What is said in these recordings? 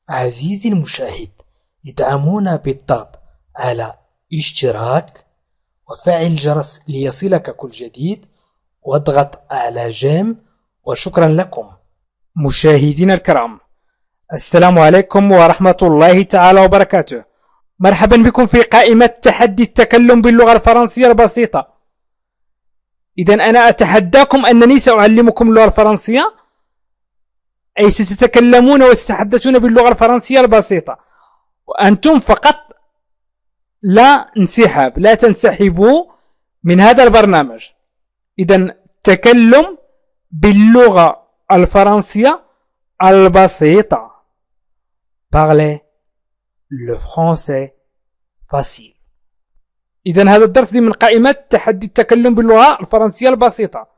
عزيزي المشاهد، ادعمونا بالضغط على اشتراك وفعل الجرس ليصلك كل جديد واضغط على جيم، وشكرا لكم. مشاهدينا الكرام، السلام عليكم ورحمة الله تعالى وبركاته. مرحبا بكم في قائمة تحدي التكلم باللغة الفرنسية البسيطة. إذن أنا أتحداكم أنني سأعلمكم اللغة الفرنسية، أي ستتكلمون وتتحدثون باللغة الفرنسية البسيطة، وأنتم فقط لا تنسحبوا من هذا البرنامج. إذن تكلم باللغة الفرنسية البسيطة. Parlez le français facile. إذن هذا الدرس من قائمة تحدي التكلم باللغة الفرنسية البسيطة.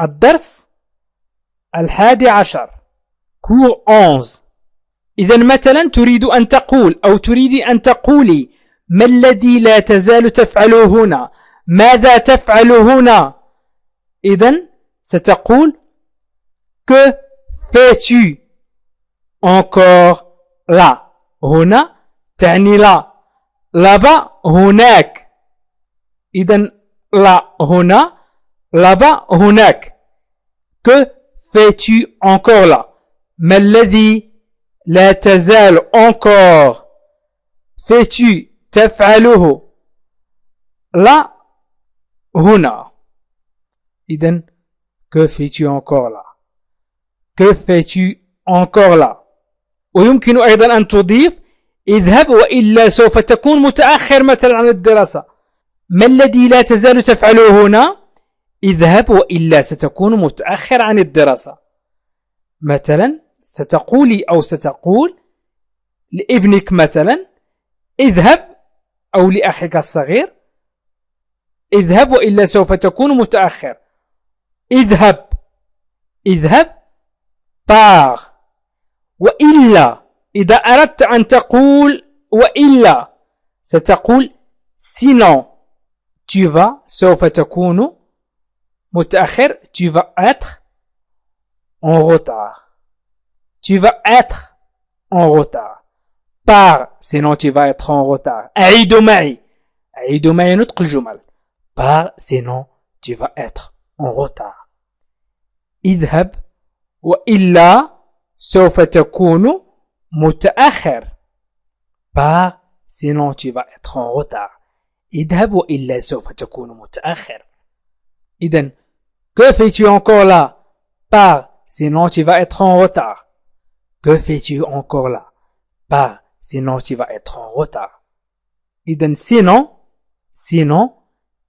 الدرس 11 cours 11. إذن مثلا تريد أن تقول أو تريدي أن تقولي ما الذي لا تزال تفعله هنا؟ ماذا تفعل هنا؟ إذن ستقول que fais-tu encore là؟ هنا تعني لا، là-bas هناك. إذن لا هنا، là-bas هناك. que fais-tu encore là؟ ما الذي لا تزال encore fais-tu تفعله لا هنا؟ إذن que fais-tu encore là؟ que fais-tu encore là؟ ويمكن أيضا أن تضيف اذهب وإلا سوف تكون متأخر مثلا عن الدراسة. ما الذي لا تزال تفعله هنا؟ اذهب وإلا ستكون متأخر عن الدراسة. مثلا ستقولي أو ستقول لابنك مثلا اذهب، أو لأخيك الصغير اذهب وإلا سوف تكون متأخر. اذهب pars. وإلا إذا أردت أن تقول وإلا ستقول sinon tu vas سوف تكون متأخر. tu vas être en retard. tu vas être en retard. pars sinon tu vas être en retard. أعيدوا معي نطق الجمل. pars sinon tu vas être en retard. اذهب وإلا سوف تكون متأخر. pars sinon tu vas être en retard. اذهب وإلا سوف تكون متأخر. إذن que fais-tu encore là? pars sinon tu vas être en retard. que fais-tu encore là? pars sinon tu vas être en retard. إذن sinon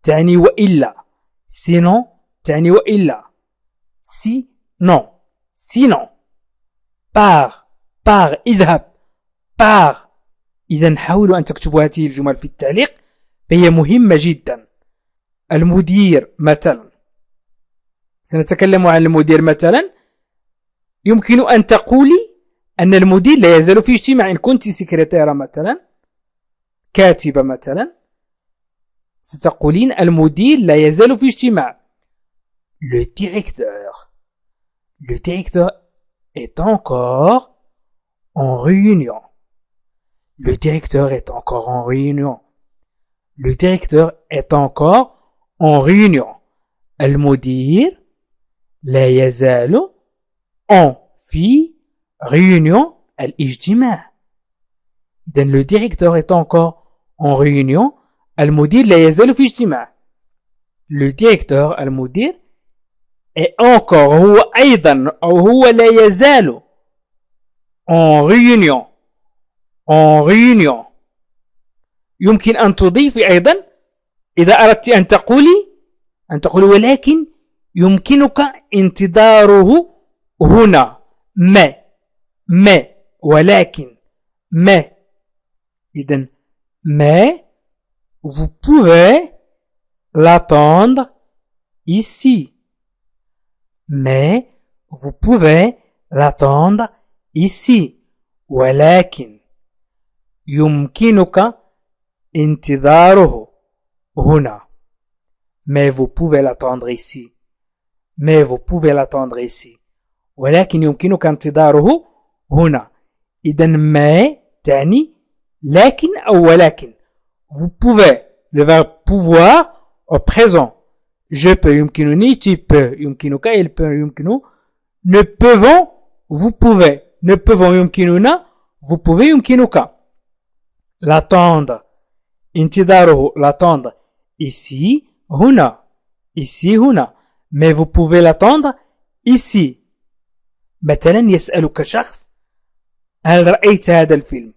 تعني وإلا. sinon تعني وإلا. sinon pars اذهب pars. إذن حاولوا أن تكتبوا هذه الجمل في التعليق، فهي مهمة جدا. المدير مثلا، سنتكلم عن المدير مثلا. يمكن أن تقولي أن المدير لا يزال في اجتماع. إن كنت سكرتيرة مثلا، كاتبة مثلا، ستقولين المدير لا يزال في اجتماع. le directeur est encore en réunion. le directeur est encore en réunion. le directeur est encore en réunion. المدير لا يزال en في réunion الاجتماع. إذن le directeur est encore en réunion. المدير لا يزال في اجتماع. le directeur المدير est encore هو أيضا أو هو لا يزال en réunion. يمكن أن تضيفي أيضا إذا أردت أن تقولي ولكن يمكنك انتظاره هنا. ولكن إذن vous pouvez l'attendre ici. vous pouvez l'attendre ici. ولكن يمكنك انتظاره هنا. vous pouvez l'attendre ici. vous pouvez l'attendre ici. ولكن يمكنك انتظاره هنا. إذا ما تعني لكن أو ولكن. Vous pouvez, le verbe pouvoir au présent. Je peux, يمكنني, tu peux, يمكنك, il peut, يمكنه. Ne pouvons, vous pouvez. Ne pouvons, يمكننا, vous pouvez, يمكنك. L'attendre. انتظاره, l'attendre. Ici, هنا. Ici, هنا. Mais vous pouvez l'attendre ici. مثلا يسألك شخص هل رأيت هذا الفيلم؟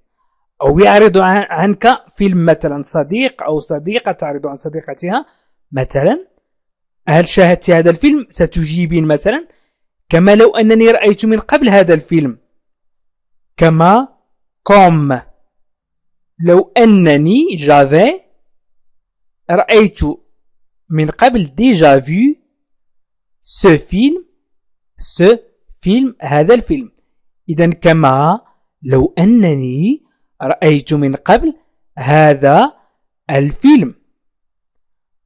أو يعرض عنك فيلم مثلا صديق أو صديقة تعرض عن صديقتها مثلا هل شاهدت هذا الفيلم؟ ستجيبين مثلا كما لو أنني رأيت من قبل هذا الفيلم. كما كوم لو أنني جافي رأيت من قبل déjà vu ce film هذا الفيلم. إذن كما لو أنني رأيت من قبل هذا الفيلم.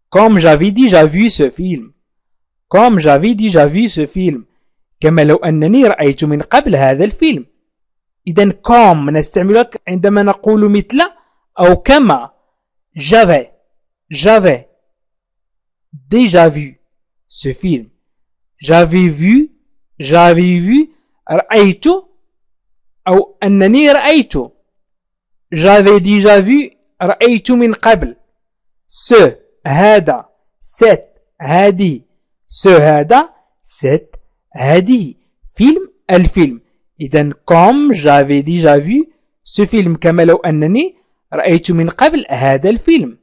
Comme j'avais déjà vu ce film. Comme j'avais déjà vu ce film. كما لو أنني رأيت من قبل هذا الفيلم. إذن comme نستعملها عندما نقول مثل أو كما. J'avais déjà vu ce film. J'avais vu رأيت أو أنني رأيت. J'avais déjà vu رأيت من قبل. ce هذا cette هذه ce هذا cette هذه فيلم الفيلم. إذن comme j'avais déjà vu ce film كما لو أنني رأيت من قبل هذا الفيلم.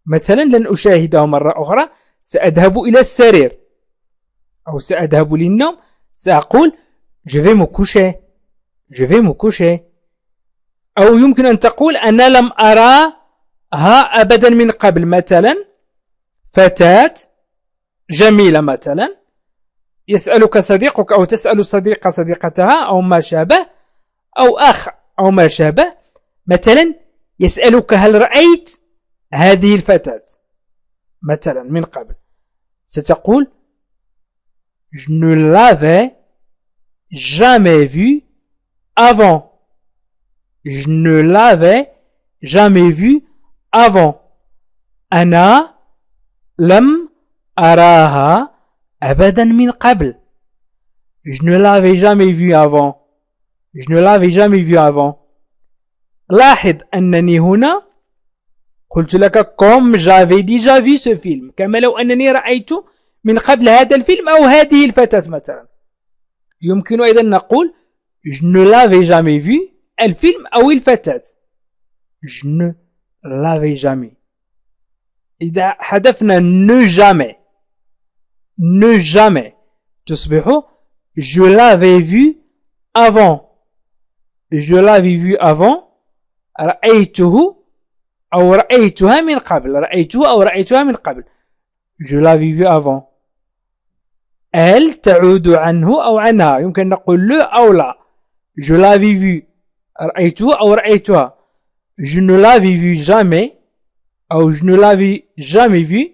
مثلا لن أشاهده مرة أخرى سأذهب إلى السرير أو سأذهب للنوم سأقول je vais me coucher. أو يمكن أن تقول أنا لم أراها أبدا من قبل. مثلا فتاة جميلة مثلا يسألك صديقك أو تسأل صديقتها أو ما شابه أو أخ أو ما شابه مثلا يسألك هل رأيت هذه الفتاة مثلا من قبل ستقول je ne l'avais jamais vue avant. Je ne l'avais jamais vue avant. أنا لم أراها أبدا من قبل. Je ne l'avais jamais vue avant. Je ne l'avais jamais vue avant. لاحظ أنني هنا قلت لك comme j'avais déjà vu ce film كما لو أنني رأيت من قبل هذا الفيلم أو هذه الفتاة مثلا. يمكن أيضا نقول je ne l'avais jamais vu الفيلم أو الفتاة. je ne l'avais jamais. إذا حذفنا ne jamais تصبح je l'avais vu avant. je l'avais vu avant رأيته أو رأيتها من قبل. رأيته أو رأيتها من قبل. je l'avais vu avant. elle تعود عنه أو عنها. يمكن نقول له أو لا. je l'avais vu رأيته أو رأيتها. je ne l'avais vu jamais أو je ne l'avais jamais vu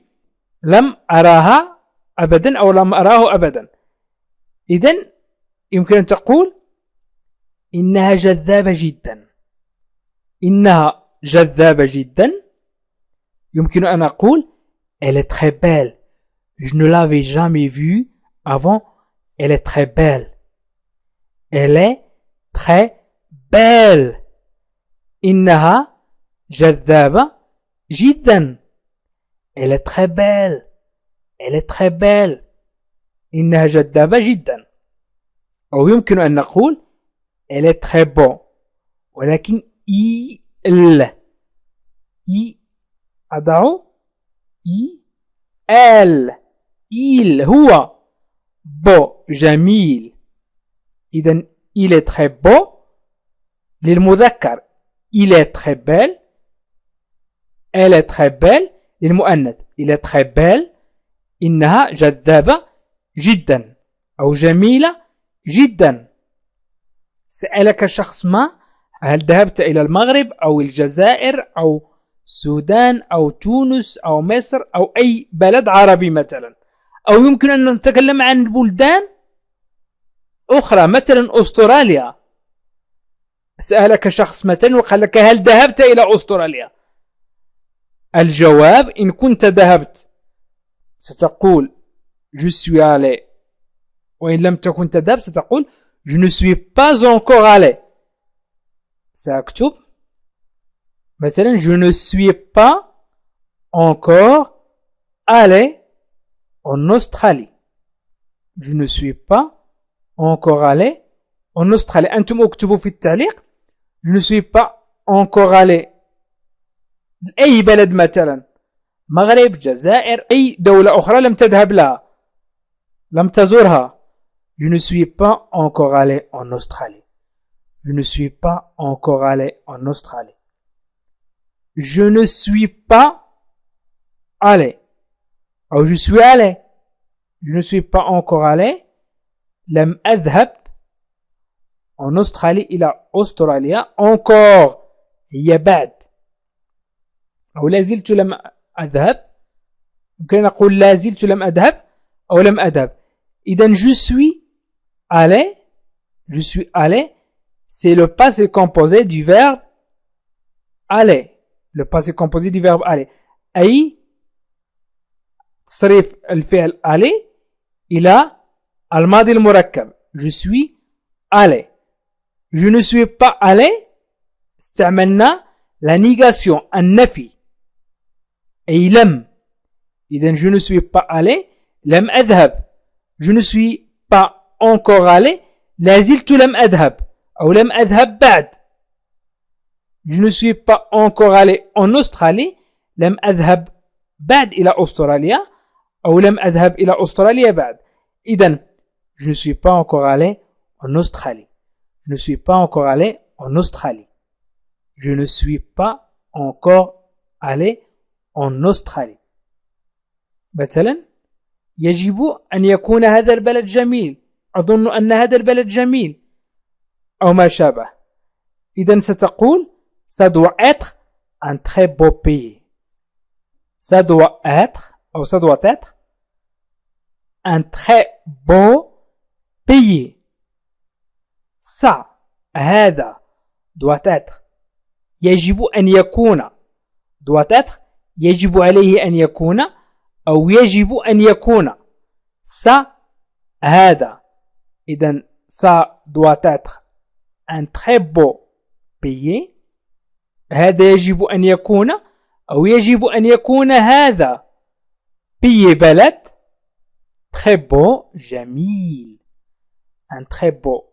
لم أراها أبدا أو لم أراه أبدا. إذن يمكن أن تقول إنها جذابة جدا. إنها جذابة جدا. يمكن أن أقول elle est très belle. je ne l'avais jamais vue avant. elle est très belle. elle est très belle. إنها جذابة جدا. elle est très belle. elle est très belle. إنها جذابة جدا. أو يمكن أن نقول elle est très beau ولكن أضع il هو beau جميل. إذن il est très beau للمذكر. il est très belle. elle est très belle للمؤنث. il est très belle. إنها جذابة جدا أو جميلة جدا. سألك شخص ما هل ذهبت إلى المغرب أو الجزائر أو السودان أو تونس أو مصر أو أي بلد عربي مثلا. أو يمكن أن نتكلم عن بلدان أخرى مثلا أستراليا. سألك شخص مثلا وقال لك هل ذهبت إلى أستراليا؟ الجواب إن كنت ذهبت ستقول je suis allé، وإن لم تكن تذهب ستقول je ne suis pas encore allé. سأكتب مثلا je ne suis pas encore allé en Australie. Je ne suis pas encore allé en Australie. أنتم اكتبوا في التعليق je ne suis pas encore allé أي بلد مثلا، مغرب، جزائر، أي دولة أخرى لم تذهب لها، لم تزورها. Je ne suis pas encore allé en Australie. Je ne suis pas encore allé en Australie. Je ne suis pas allé. أو je suis allé. Je ne suis pas encore allé. لم أذهب en Australie إلى أستراليا. encore هي بعد، أو لا زلت لم أذهب. ممكن نقول لا زلت لم أذهب أو لم أذهب. إذن je suis allé. Je suis allé. C'est le passé composé du verbe aller. Le passé composé du verbe aller. أي تصريف الفعل aller إلى الماضي المركب. Je suis allé. Je ne suis pas allé. استعملنا la négation النفي أي لم. إذن je ne suis pas allé لم أذهب. Je ne suis pas encore allé لا زلت لم أذهب أو لم أذهب بعد. Je ne suis pas encore allé en Australie لم أذهب بعد إلى أستراليا أو لم أذهب إلى أستراليا بعد. إذن je ne suis pas encore allé en Australie. Je ne suis pas encore allé en Australie. Je ne suis pas encore allé en Australie. مثلا يجب أن يكون هذا البلد جميل. أظن أن هذا البلد جميل أو ما شابه. إذن ستقول ça doit être un très beau pays. Ça doit être أو ça doit être un très beau pays. ça هذا doit être يجب أن يكون doit être يجب عليه أن يكون أو يجب أن يكون. ça هذا. إذن ça doit être un très beau pays. هذا يجب أن يكون أو يجب أن يكون هذا pays بلد. très beau جميل. un très beau.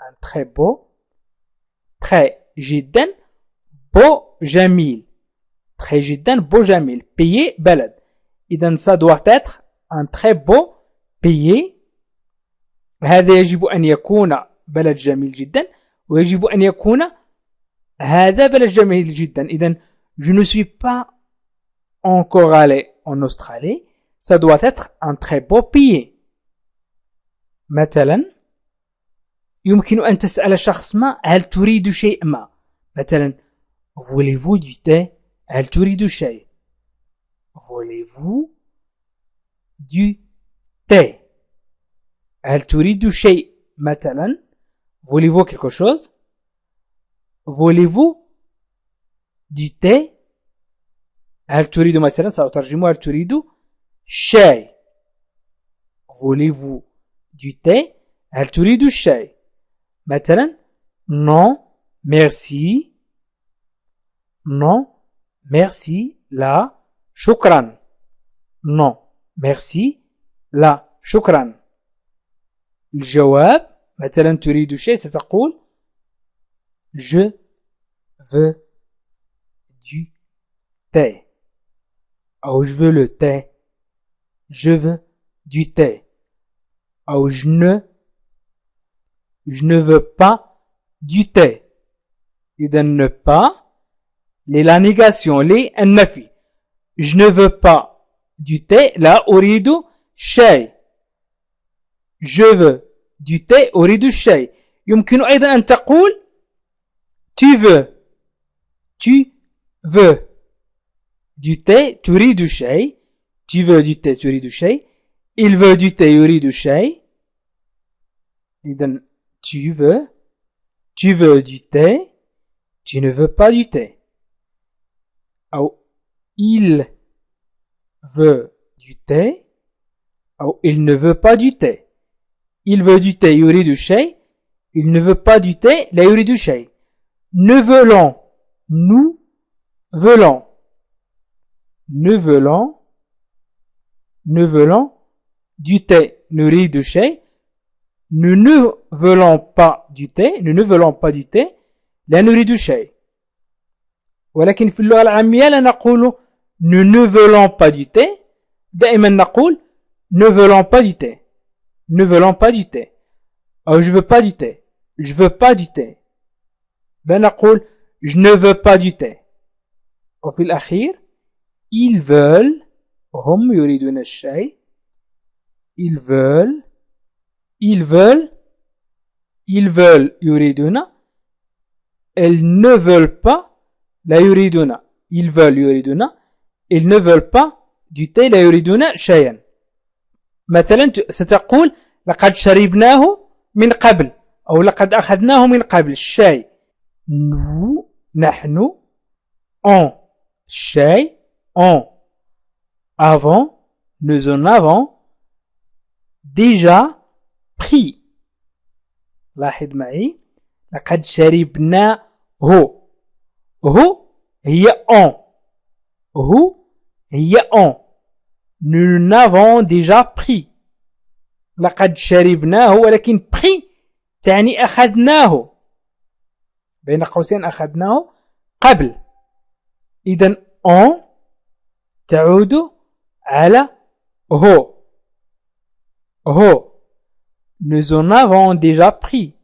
un très beau. très جدا beau جميل. très جدا beau جميل pays بلد. إذن ça doit être un très beau pays. هذا يجب أن يكون بلد جميل جدا ويجب أن يكون هذا بلد جميل جدا. إذن je ne suis pas encore allé en Australie. ça doit être un très beau pays. مثلا يمكن أن تسأل شخص ما هل تريد شيء ما. مثلا voulez-vous du thé. هل تريد شيء. voulez-vous du thé. هل تريد شيء مثلا. voulez-vous quelque chose. voulez-vous du thé. هل تريد مثلا سأترجمه هل تريد شاي. voulez-vous du thé. هل تريد الشاي. مثلا non merci. non merci لا شكرا. non merci لا شكرا. الجواب مثلا تريد شيء ستقول je veux du thé أو je veux le thé. je veux du thé أو je ne veux pas du thé. إذا ne pas la négation النفي. je ne veux pas du thé لا أريد شاي. je veux du thé أريد الشاي. يمكن أيضا أن تقول tu veux du thé تريد الشاي. tu veux du thé تريد الشاي. il veut du thé يريد الشاي. إذن tu veux tu veux du thé, tu ne veux pas du thé. أو il veut du thé, أو il ne veut pas du thé. Il veut du thé, يريد شيء. Il ne veut pas du thé, لا يريد شيء. Nous voulons, nous voulons. Nous voulons, nous voulons du thé, نريد شيء. Nous ne voulons pas du thé, nous ne voulons pas du thé, لا نريد شيء. ولكن في اللغة العامية لا نقول nous ne voulons pas du thé, دائما نقول ne voulons pas du thé, ne voulons pas du thé. أو je veux pas du thé, je veux pas du thé. لا نقول je ne veux pas du thé. وفي الأخير ils veulent, هم يريدون الشيء, ils veulent, ils veulent, ils veulent يريدون, ils ne veulent pas, لا يريدون. Ils veulent يريدون, ils ne veulent pas du thé, لا يريدون شيئا. مثلا ستقول لقد شربناه من قبل أو لقد أخذناه من قبل الشاي. nous, نحن, on, الشاي, on, avant, nous en avons déjà pris. لاحظ معي لقد شربناه. هو هي on. هو هي on. Nous n'avons déjà pris. لقد شربناه ولكن pris تعني أخذناه. بين قوسين أخذناه قبل. إذن on تعود على هو. هو. Nous en avons déjà pris.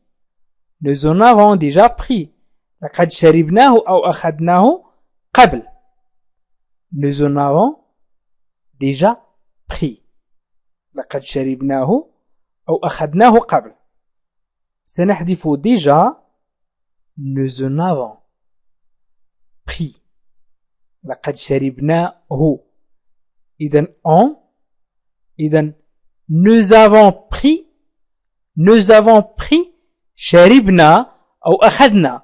Nous en avons déjà pris. لقد شربناه أو أخذناه قبل. Nous en avons déjà pris. لقد شربناه أو أخذناه قبل. سنحذف déjà. Nous en avons pris. لقد شربناه. إذن on. إذن nous avons pris. Nous avons pris. شربنا أو أخذنا.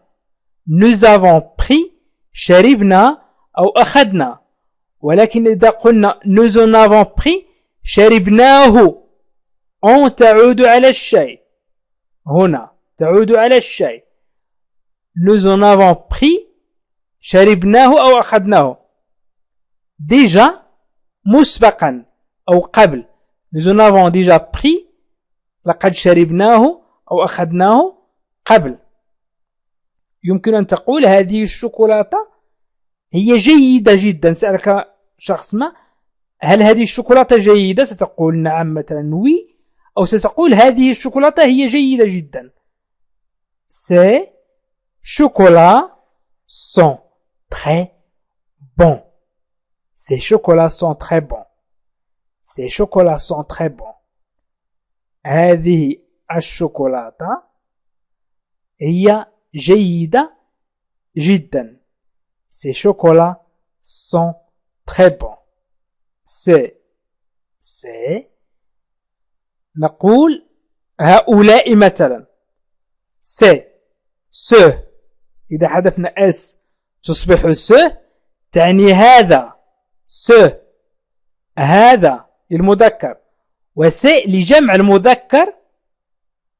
Nous avons pris. شربنا أو أخذنا. ولكن إذا قلنا nous en avons pris شربناه on تعود على الشيء. هنا تعود على الشيء. nous en avons pris شربناه أو أخذناه. déjà مسبقا أو قبل. nous en avons déjà pris لقد شربناه أو أخذناه قبل. يمكن أن تقول هذه الشوكولاتة هي جيدة جدا. سألك شخص ما هل هذه الشوكولاتة جيدة؟ ستقول نعم مثلا وي، أو ستقول هذه الشوكولاتة هي جيدة جدا. Ces chocolats sont très bons. Ces chocolats sont très bons. Ces chocolats sont très bons. هذه الشوكولاتة هي جيدة جدا. Ces chocolats sont très bons. c'est نقول هؤلاء مثلا. c'est ce إذا حذفنا اس تصبح ce تعني هذا. ce هذا للمذكر، وسي لجمع المذكر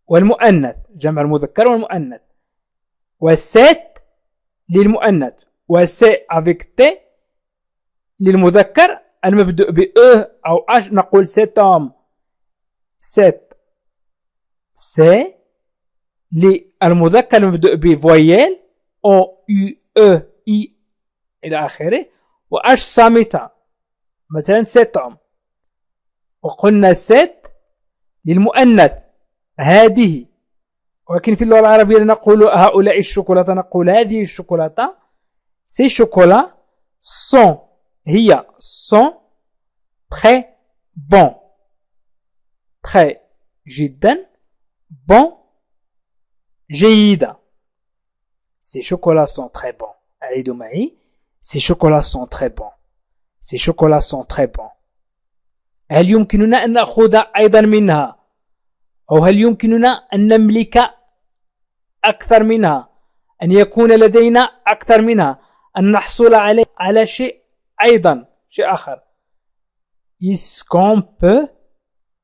والمؤنث. جمع المذكر والمؤنث. وسيت للمؤنث. وسي avec t للمذكر المبدوء ب أو أش نقول cet homme. cet c'est للمذكر المبدوء ب voyelle o u e i إلى آخره. وأش صامتة مثلا cet homme. وقلنا cet للمؤنث هذه. ولكن في اللغة العربية نقول هؤلاء الشوكولاتة، نقول هذه الشوكولاتة. ces chocolats sont هي sont très bons. très جدا bon جيدة. ces chocolats sont très bons. أعيدوا معي. ces chocolats sont très bons. ces chocolats sont très bons. هل يمكننا أن نأخذ أيضا منها، أو هل يمكننا أن نملك أكثر منها، أن يكون لدينا أكثر منها، أن نحصل على شيء أيضا، شيء آخر. Est-ce qu'on peut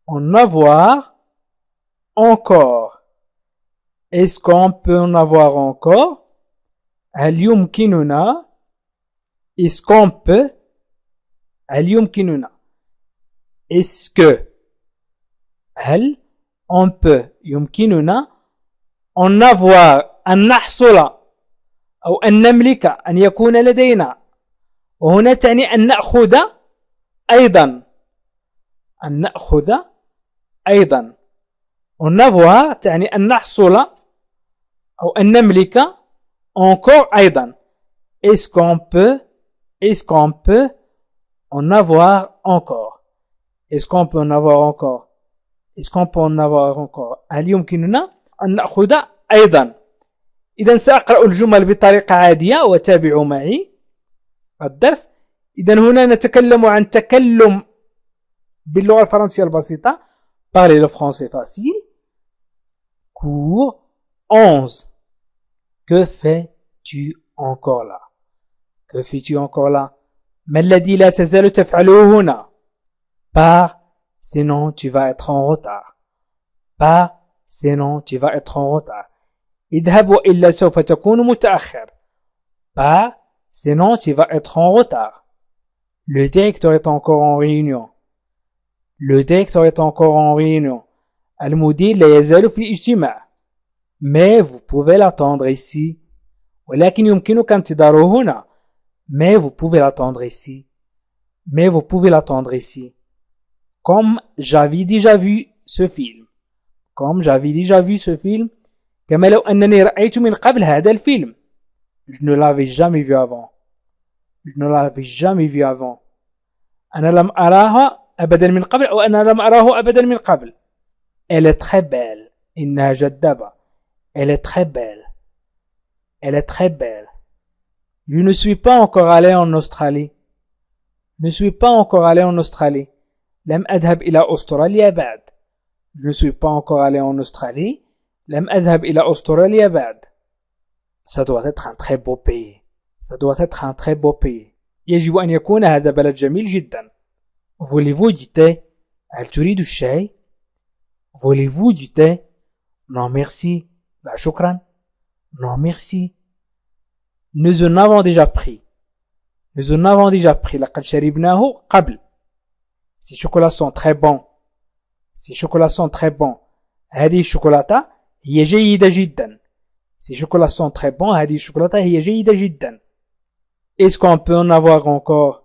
en avoir encore? Est-ce qu'on peut en avoir encore? هل يمكننا؟ Est-ce qu'on peut? هل يمكننا؟ Est-ce que? هل on peut يمكننا en avoir أن نحصل أو أن نملك أن يكون لدينا، وهنا تعني أن نأخذ أيضا، أن نأخذ أيضا. en avoir تعني أن نحصل أو أن نملك encore أيضا. Est-ce qu'on peut en avoir encore? Est-ce qu'on peut en avoir encore? Est-ce qu'on peut en avoir encore? هل يمكننا أن نأخذ أيضا؟ إذا سأقرأ الجمل بطريقة عادية وتابعوا معي الدرس. إذا هنا نتكلم عن تكلم باللغة الفرنسية البسيطة. Parler le français facile. Cours 11. Que fais-tu encore là? Que fais-tu encore là? ما الذي لا تزال تفعله هنا؟ Pars, sinon tu vas être en retard. Pars, sinon tu vas être en retard. اذهب وإلا سوف تكون متأخر. Pars, sinon tu vas être en retard. Le directeur est encore en réunion. Le directeur est encore en réunion. المدير لا يزال في الاجتماع. Mais vous pouvez l'attendre ici. ولكن يمكنك انتظاره هنا. Mais vous pouvez l'attendre ici. Mais vous pouvez l'attendre ici. Comme j'avais déjà vu ce film. Comme j'avais déjà vu ce film. كما لو أنني رأيت من قبل هذا الفيلم. Je ne l'avais jamais vu avant. Je ne l'avais jamais vu avant. أنا لم أراها أبدا من قبل، أو أنا لم أراه أبدا من قبل. Elle est très belle. إنها جذابة. Elle est très belle. Elle est très belle. Je ne suis pas encore allé en Australie. Je ne suis pas encore allé en Australie. لم أذهب إلى أستراليا بعد. Je ne suis pas encore allé en Australie. لم أذهب إلى أستراليا بعد. Ça doit être un très beau pays. Ça doit être un très beau pays. يجب أن يكون هذا بلد جميل جدا. Voulez-vous du thé? هل تريد الشاي؟ Voulez-vous du thé? Non merci. لا شكرا. Non merci. Nous en avons déjà pris. Nous en avons déjà pris. لقد شربناه قبل. Ces chocolats sont très bons. Ces chocolats sont très bons. هذه الشوكولاتة هي جيدة جدا. Ces chocolats sont très bons. هذه الشوكولاتة هي جيدة جدا. Est-ce qu'on peut en avoir encore?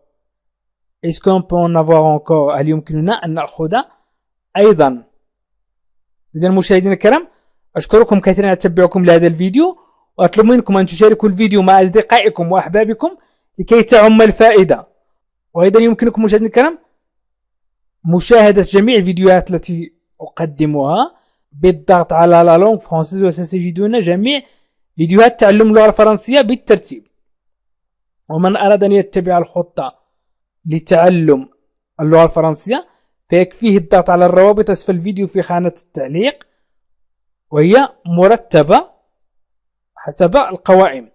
Est-ce qu'on peut en avoir encore? هل يمكننا أن نأخذ أيضا؟ إذا المشاهدين الكرام، أشكركم كثيرا على تتبعكم لهذا الفيديو، وأطلب منكم أن تشاركوا الفيديو مع أصدقائكم وأحبابكم لكي تعم الفائدة. وأيضا يمكنكم مشاهدين الكرام مشاهدة جميع الفيديوهات التي أقدمها بالضغط على لا لونغ فرونسيز، وستجدون جميع فيديوهات تعلم اللغة الفرنسية بالترتيب. ومن أراد أن يتبع الخطة لتعلم اللغة الفرنسية فيكفيه الضغط على الروابط أسفل الفيديو في خانة التعليق، وهي مرتبة حسب القوائم.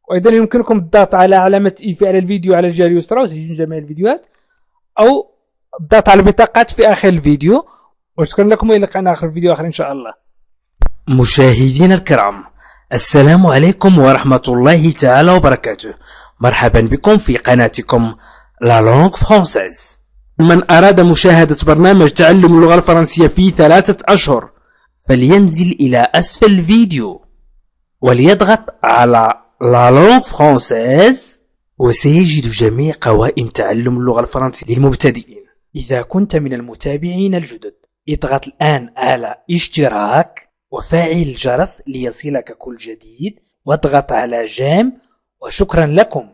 وأيضا يمكنكم الضغط على علامة إي في على الفيديو على الجهة اليسرى وتجدون جميع الفيديوهات، أو الضغط على البطاقات في آخر الفيديو. وشكرا لكم، وإلى لقاء آخر فيديو آخر إن شاء الله. مشاهدينا الكرام، السلام عليكم ورحمة الله تعالى وبركاته. مرحبا بكم في قناتكم لا لونغ فرونسيز. من أراد مشاهدة برنامج تعلم اللغة الفرنسية في 3 أشهر فلينزل إلى أسفل الفيديو وليضغط على لا لونغ فرونسيز، وسيجد جميع قوائم تعلم اللغة الفرنسية للمبتدئين. إذا كنت من المتابعين الجدد اضغط الآن على اشتراك وفعل الجرس ليصلك كل جديد، واضغط على جيم، وشكرا لكم.